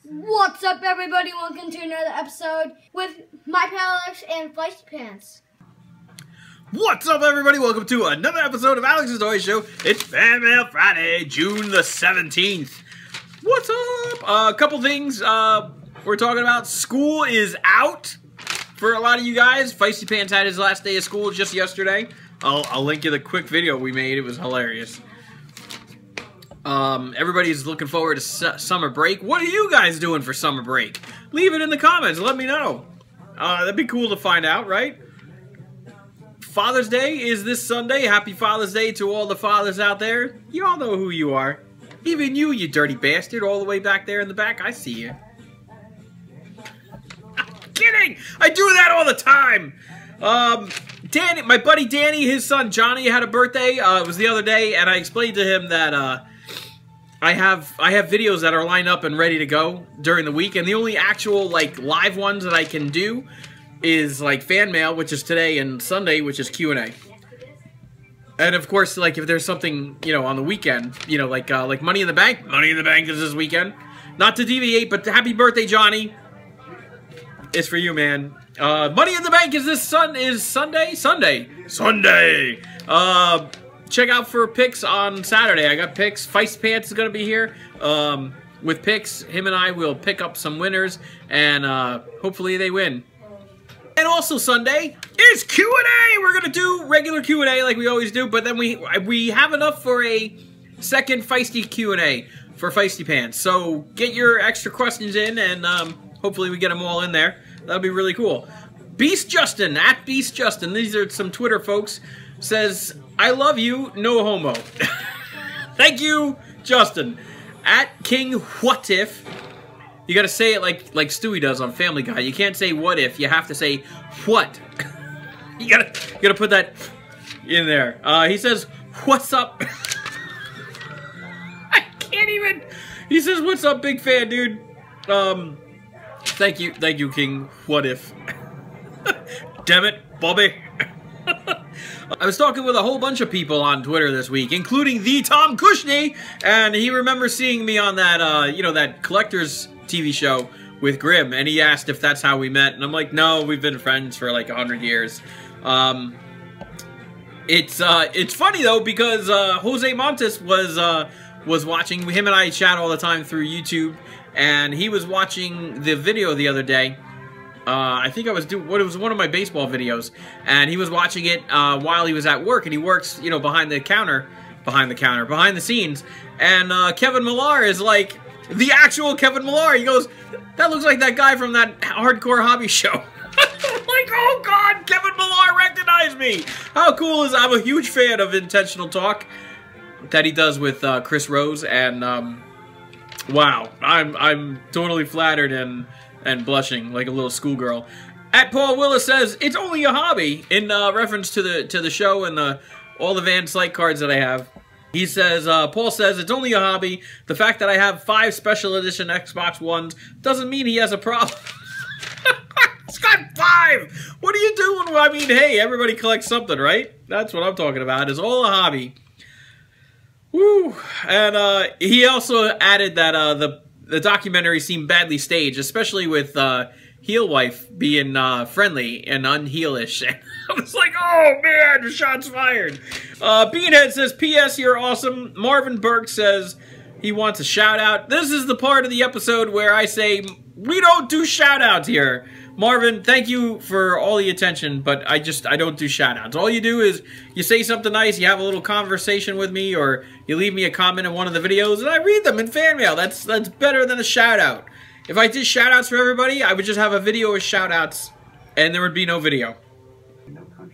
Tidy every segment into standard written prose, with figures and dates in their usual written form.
What's up, everybody? Welcome to another episode with my pal Alex and Feisty Pants. What's up, everybody? Welcome to another episode of Alex's Toy Show. It's Bayville Friday, June the 17th. What's up? A couple things we're talking about. School is out for a lot of you guys. Feisty Pants had his last day of school just yesterday. I'll link you the quick video we made. It was hilarious. Everybody's looking forward to summer break. What are you guys doing for summer break? Leave it in the comments. Let me know. That'd be cool to find out, right? Father's Day is this Sunday. Happy Father's Day to all the fathers out there. You all know who you are. Even you, you dirty bastard, all the way back there in the back. I see you. I'm kidding! I do that all the time! Danny, my buddy Danny, his son Johnny had a birthday. It was the other day, and I explained to him that, I have videos that are lined up and ready to go during the week, and the only actual, like, live ones that I can do is, like, fan mail, which is today, and Sunday, which is Q&A. And, of course, like, if there's something, you know, on the weekend, you know, like Money in the Bank. Money in the Bank is this weekend. Not to deviate, but happy birthday, Johnny. It's for you, man. Money in the Bank is this Sunday? Sunday. Check out for picks on Saturday. I got picks. Feisty Pants is going to be here with picks. Him and I will pick up some winners, and hopefully they win. And also Sunday is Q&A. We're going to do regular Q&A like we always do, but then we have enough for a second Feisty Q&A for Feisty Pants. So get your extra questions in, and hopefully we get them all in there. That'll be really cool. Beast Justin, at Beast Justin, these are some Twitter folks, says, I love you, no homo. Thank you, Justin. At King What If, you gotta say it like Stewie does on Family Guy. You can't say what if, you have to say what. you gotta put that in there. He says, what's up? I can't even. He says, what's up, big fan, dude? Thank you, King What If. Damn it, Bobby. I was talking with a whole bunch of people on Twitter this week, including the Tom Cushney, and he remembers seeing me on that, you know, that Collector's TV show with Grimm, and he asked if that's how we met, and I'm like, no, we've been friends for like 100 years. It's funny though, because Jose Montes was watching. Him and I chat all the time through YouTube, and he was watching the video the other day. I think I was doing, it was one of my baseball videos, and he was watching it while he was at work, and he works, you know, behind the scenes, and Kevin Millar is like, the actual Kevin Millar. He goes, that looks like that guy from that Hardcore Hobby show. I'm like, oh God, Kevin Millar recognized me. How cool is, I'm a huge fan of Intentional Talk that he does with Chris Rose, and wow, I'm totally flattered and blushing like a little schoolgirl. At Paul Willis says, it's only a hobby, in reference to the show and all the Van Slyke cards that I have. He says, Paul says, it's only a hobby. The fact that I have 5 special edition Xbox Ones doesn't mean he has a problem. He's got 5! What are you doing? I mean, hey, everybody collects something, right? That's what I'm talking about. It's all a hobby. Woo! And he also added that the documentary seemed badly staged, especially with Heel Wife being friendly and unheelish. I was like, oh man, the shot's fired. Beanhead says, P.S. You're awesome. Marvin Burke says he wants a shout out. This is the part of the episode where I say, we don't do shout outs here. Marvin, thank you for all the attention, but I don't do shout outs. All you do is you say something nice, you have a little conversation with me, or you leave me a comment in one of the videos, and I read them in fan mail. That's better than a shout out. If I did shout outs for everybody, I would just have a video of shout outs, and there would be no video.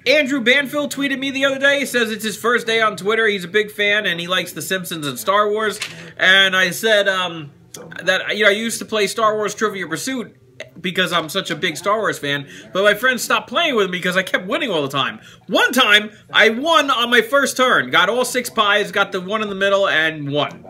Andrew Banfield tweeted me the other day. He says it's his first day on Twitter. He's a big fan, and he likes The Simpsons and Star Wars. And I said that, you know, I used to play Star Wars Trivia Pursuit because I'm such a big Star Wars fan, but my friends stopped playing with me because I kept winning all the time. One time, I won on my first turn. Got all 6 pies, got the one in the middle, and won.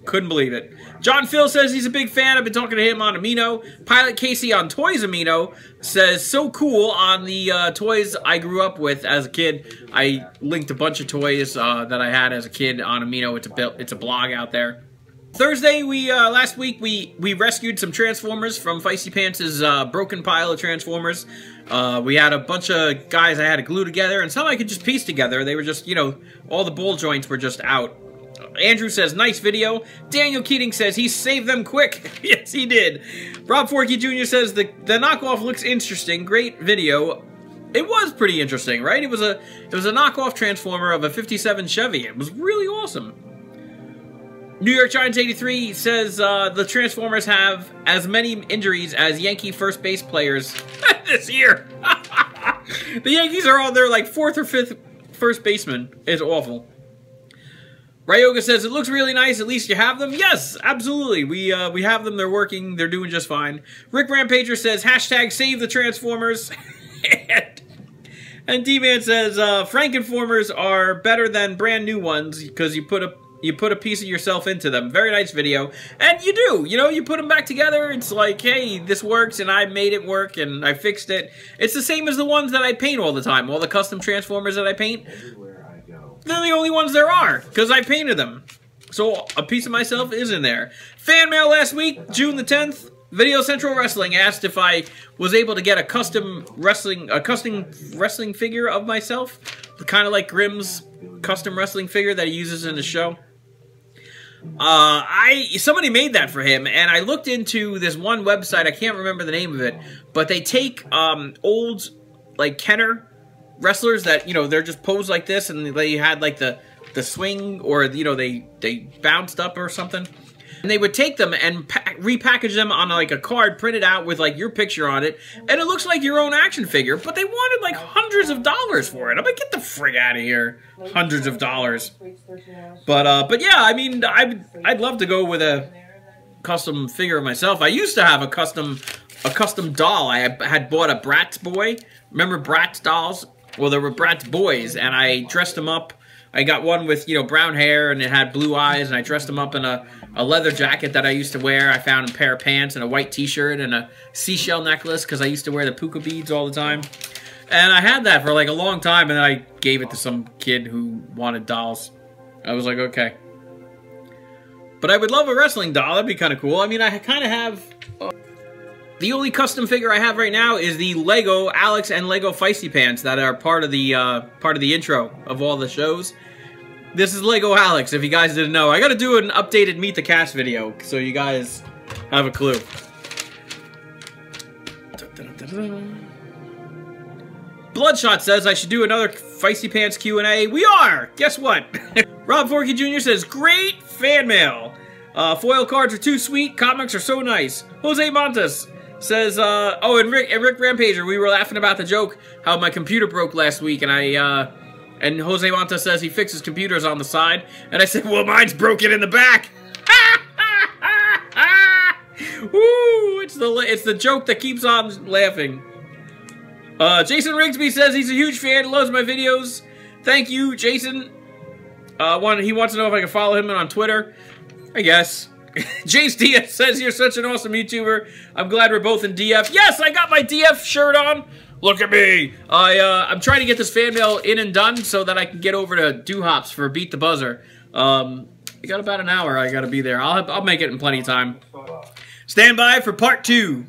Couldn't believe it. John Phil says he's a big fan. I've been talking to him on Amino. Pilot Casey on Toys Amino says, so cool on the toys I grew up with as a kid. I linked a bunch of toys that I had as a kid on Amino. It's a blog out there. Thursday, last week, we rescued some Transformers from Feisty Pants' broken pile of Transformers. We had a bunch of guys I had to glue together, and some I could just piece together. They were just, you know, all the ball joints were just out. Andrew says, nice video. Daniel Keating says, he saved them quick. Yes, he did. Rob Forkey Jr. says, the knockoff looks interesting. Great video. It was pretty interesting, right? It was a knockoff Transformer of a 57 Chevy. It was really awesome. New York Giants 83 says, the Transformers have as many injuries as Yankee first base players this year. The Yankees are on their, like, 4th or 5th first baseman. It's awful. Ryoga says, it looks really nice. At least you have them. Yes, absolutely. We have them. They're working. They're doing just fine. Rick Rampager says, hashtag save the Transformers. And D-Man says, Frankenformers are better than brand new ones because you put a piece of yourself into them. Very nice video. And you do. You know, you put them back together. It's like, hey, this works, and I made it work, and I fixed it. It's the same as the ones that I paint all the time. All the custom Transformers that I paint. They're the only ones there are, because I painted them. So a piece of myself is in there. Fan mail last week, June the 10th. Video Central Wrestling asked if I was able to get a custom wrestling figure of myself. Kind of like Grimm's custom wrestling figure that he uses in the show. Somebody made that for him, and I looked into this one website. I can't remember the name of it, but they take old, like, Kenner wrestlers that, you know, they're just posed like this, and they had like the swing, or, you know, they bounced up or something, and they would take them and repackage them on like a card printed out with like your picture on it, and it looks like your own action figure, but they wanted like hundreds of dollars for it. I'm like, get the frig out of here. Hundreds of dollars. But yeah, I mean, I'd love to go with a custom figure of myself. I used to have a custom doll. I had bought a Bratz boy. Remember Bratz dolls? Well, there were Bratz boys, and I dressed them up. I got one with, you know, brown hair, and it had blue eyes, and I dressed him up in a leather jacket that I used to wear. I found a pair of pants and a white t-shirt and a seashell necklace because I used to wear the puka beads all the time. And I had that for like a long time, and then I gave it to some kid who wanted dolls. I was like, okay. But I would love a wrestling doll. That'd be kind of cool. I mean, I kind of have... The only custom figure I have right now is the Lego Alex and Lego Feisty Pants that are part of the intro of all the shows. This is Lego Alex, if you guys didn't know. I gotta do an updated Meet the Cast video, so you guys have a clue. Bloodshot says I should do another Feisty Pants Q&A. We are! Guess what? Rob Forkey Jr. says, great fan mail. Foil cards are too sweet. Comics are so nice. Jose Montes says, oh, and Rick Rampager, we were laughing about the joke how my computer broke last week, and and Jose Montes says he fixes computers on the side, and I said, well, mine's broken in the back. Woo! It's the joke that keeps on laughing. Jason Rigsby says he's a huge fan, loves my videos. Thank you, Jason. He wants to know if I can follow him on Twitter. I guess. Jace DF says you're such an awesome YouTuber. I'm glad we're both in DF. Yes, I got my DF shirt on. Look at me. I'm trying to get this fan mail in and done so that I can get over to Doo-Hops for Beat the Buzzer. I got about an hour. I got to be there. I'll make it in plenty of time. Stand by for part 2.